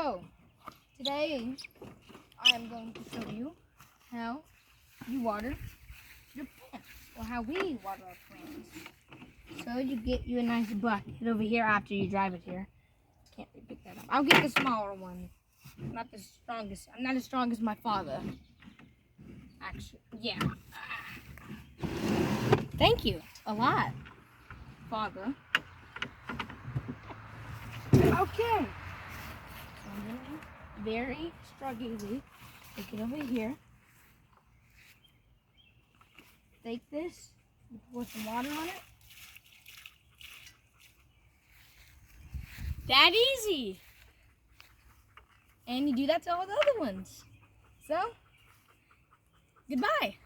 So, today I am going to show you how you water your plants, or how we water our plants. So you get you a nice bucket over here after you drive it here. Can't really pick that up. I'll get the smaller one. I'm not the strongest. I'm not as strong as my father. Actually, yeah. Thank you a lot, Father. Okay. So I'm gonna very struggling take it over here. Take this, you pour some water on it. That easy. And you do that to all the other ones. So, goodbye.